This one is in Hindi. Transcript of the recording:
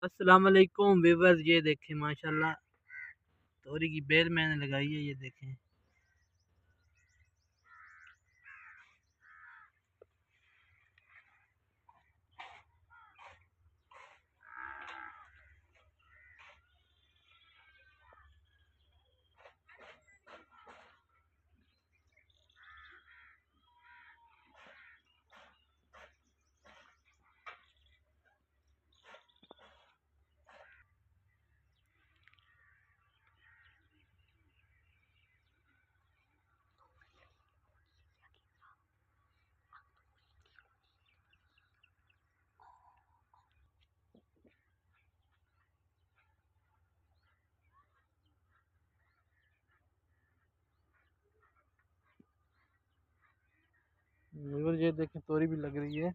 अस्सलाम वालेकुम व्यूअर्स, ये देखें माशाल्लाह तोरी की बेल मैंने लगाई है। ये देखें व्यूअर्स, ये देखें तोरी भी लग रही है।